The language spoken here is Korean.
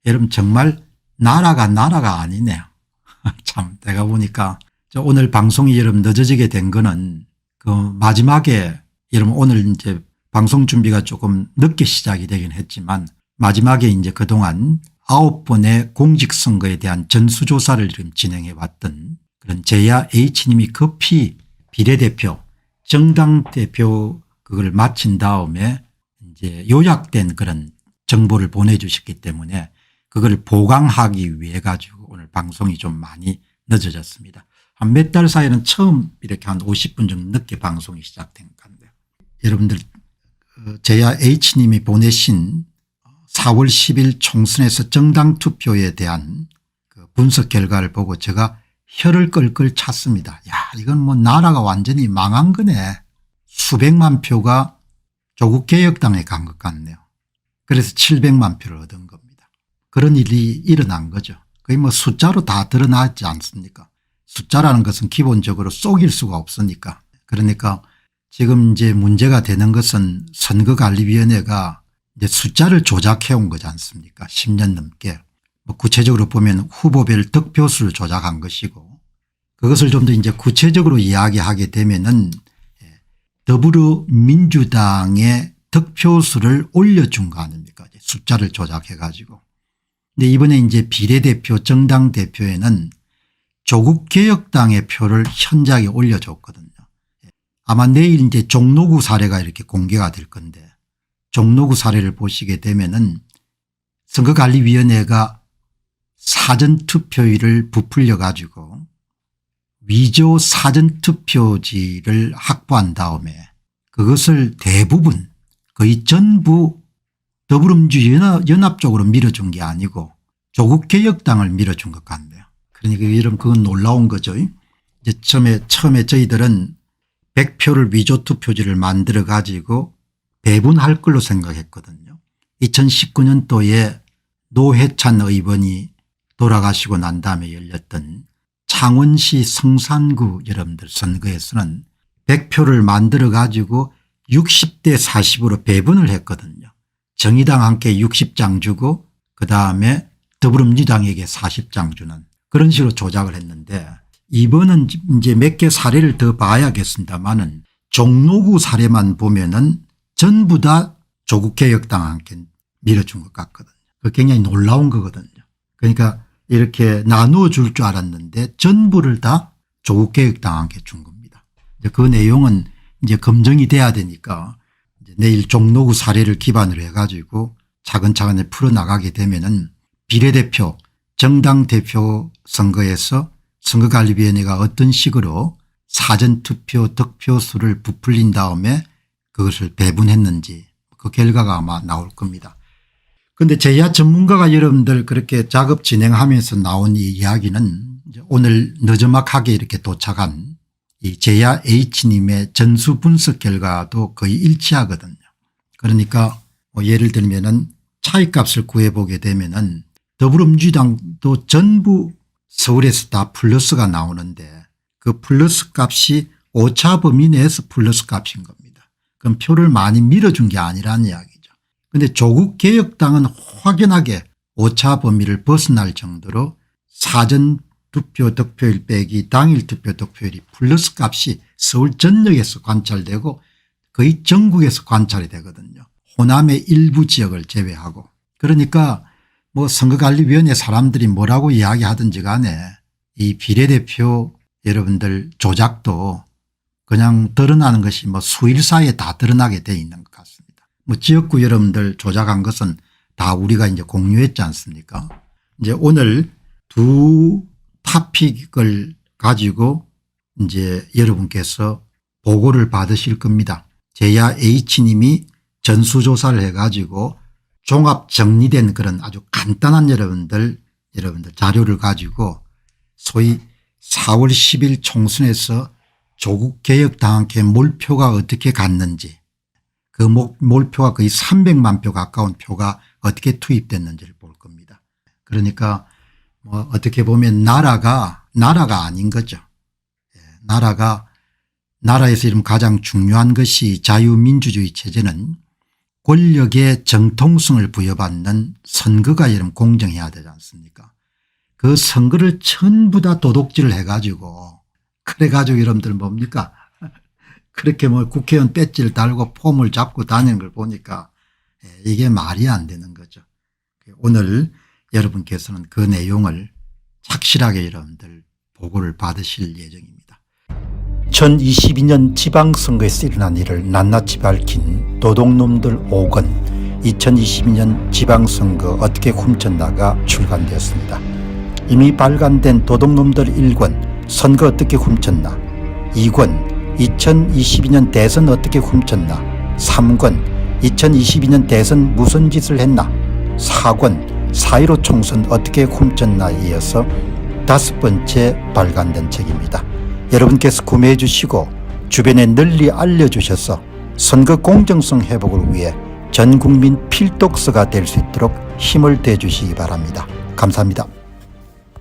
여러분 정말 나라가 아니네요. 참 내가 보니까 오늘 방송이 여러분 늦어지게 된 거는 그 마지막에 여러분 오늘 이제 방송 준비가 조금 늦게 시작이 되긴 했지만 마지막에 이제 그동안 9번의 공직선거에 대한 전수조사를 지금 진행해 왔던 그런 제야 H님이 급히 비례대표 정당 대표 그걸 마친 다음에 이제 요약된 그런 정보를 보내주셨기 때문에 그걸 보강하기 위해 가지고 오늘 방송이 좀 많이 늦어졌습니다. 한 몇 달 사이에는 처음 이렇게 한 50분 정도 늦게 방송이 시작된 건데요. 여러분들 제야 H님이 보내신 4월 10일 총선에서 정당 투표에 대한 그 분석 결과를 보고 제가 혀를 끌끌 찼습니다. 야, 이건 뭐 나라가 완전히 망한 거네. 수백만 표가 조국개혁당에 간 것 같네요. 그래서 700만 표를 얻은 겁니다. 그런 일이 일어난 거죠. 거의 뭐 숫자로 다 드러나지 않습니까? 숫자라는 것은 기본적으로 속일 수가 없으니까. 그러니까 지금 이제 문제가 되는 것은 선거관리위원회가 이제 숫자를 조작해 온 거지 않습니까? 10년 넘게. 뭐 구체적으로 보면 후보별 득표수를 조작한 것이고 그것을 좀 더 이제 구체적으로 이야기하게 되면은 더불어민주당의 득표수를 올려준 거 아닙니까? 숫자를 조작해 가지고. 근데 이번에 이제 비례대표 정당 대표에는 조국개혁당의 표를 현저하게 올려줬거든요. 아마 내일 이제 종로구 사례가 이렇게 공개가 될 건데 종로구 사례를 보시게 되면은 선거관리위원회가 사전투표일을 부풀려 가지고 위조 사전투표지를 확보한 다음에 그것을 대부분 거의 전부 더불어민주연합 쪽으로 밀어준 게 아니고 조국개혁당을 밀어준 것 같네요. 그러니까 이런 그건 놀라운 거죠. 이제 처음에 저희들은 100표를 위조 투표지를 만들어 가지고 배분할 걸로 생각했거든요. 2019년도에 노회찬 의원이 돌아가시고 난 다음에 열렸던 창원시 성산구 여러분들 선거에서는 100표를 만들어 가지고 60대 40으로 배분을 했거든요. 정의당 함께 60장 주고 그다음에 더불어민주당에게 40장 주는 그런 식으로 조작을 했는데 이번은 이제 몇 개 사례를 더 봐야겠습니다만은 종로구 사례만 보면은 전부 다 조국개혁당한테 밀어준 것 같거든요. 그 굉장히 놀라운 거거든요. 그러니까 이렇게 나누어 줄 줄 알았는데 전부를 다 조국개혁당한테 준 겁니다. 그 내용은 이제 검증이 돼야 되니까 이제 내일 종로구 사례를 기반으로 해가지고 차근차근 풀어나가게 되면은 비례대표 정당 대표 선거에서 선거관리위원회가 어떤 식으로 사전투표 득표수를 부풀린 다음에 그것을 배분했는지 그 결과가 아마 나올 겁니다. 그런데 제야 전문가가 여러분들 그렇게 작업 진행하면서 나온 이 이야기는 오늘 늦어막하게 이렇게 도착한 이 제야 H님의 전수 분석 결과도 거의 일치하거든요. 그러니까 뭐 예를 들면은 차이값을 구해보게 되면은 더불어민주당도 전부 서울에서 다 플러스가 나오는데 그 플러스 값이 오차 범위 내에서 플러스 값인 겁니다. 그럼 표를 많이 밀어준 게 아니라는 이야기죠. 그런데 조국개혁당은 확연하게 오차 범위를 벗어날 정도로 사전투표 득표율 빼기 당일투표 득표율이 플러스 값이 서울 전역에서 관찰되고 거의 전국에서 관찰이 되거든요. 호남의 일부 지역을 제외하고. 그러니까 뭐 선거관리위원회 사람들이 뭐라고 이야기하든지 간에 이 비례대표 여러분들 조작도 그냥 드러나는 것이 뭐 수일 사이에 다 드러나게 돼 있는 것 같습니다. 뭐 지역구 여러분들 조작한 것은 다 우리가 이제 공유했지 않습니까? 이제 오늘 두 토픽을 가지고 이제 여러분께서 보고를 받으실 겁니다. 제야 H님이 전수조사를 해가지고 종합 정리된 그런 아주 간단한 여러분들 자료를 가지고 소위 4월 10일 총선에서 조국개혁당한테 몰표가 어떻게 갔는지 그 몰표가 거의 300만 표 가까운 표가 어떻게 투입됐는지를 볼 겁니다. 그러니까 뭐 어떻게 보면 나라가 아닌 거죠. 나라에서 이런 가장 중요한 것이 자유민주주의 체제는 권력의 정통성을 부여받는 선거가 여러분 공정해야 되지 않습니까? 그 선거를 전부 다 도둑질을 해가지고 그래가지고 여러분들 뭡니까? 그렇게 뭐 국회의원 배지를 달고 폼을 잡고 다니는 걸 보니까 이게 말이 안 되는 거죠. 오늘 여러분께서는 그 내용을 착실하게 여러분들 보고를 받으실 예정입니다. 2022년 지방선거에서 일어난 일을 낱낱이 밝힌 도둑놈들 5권 2022년 지방선거 어떻게 훔쳤나가 출간되었습니다. 이미 발간된 도둑놈들 1권 선거 어떻게 훔쳤나, 2권 2022년 대선 어떻게 훔쳤나, 3권 2022년 대선 무슨 짓을 했나, 4권 4.15 총선 어떻게 훔쳤나에 이어서 5번째 발간된 책입니다. 여러분께서 구매해 주시고 주변에 널리 알려주셔서 선거 공정성 회복을 위해 전국민 필독서가 될 수 있도록 힘을 대주시기 바랍니다. 감사합니다.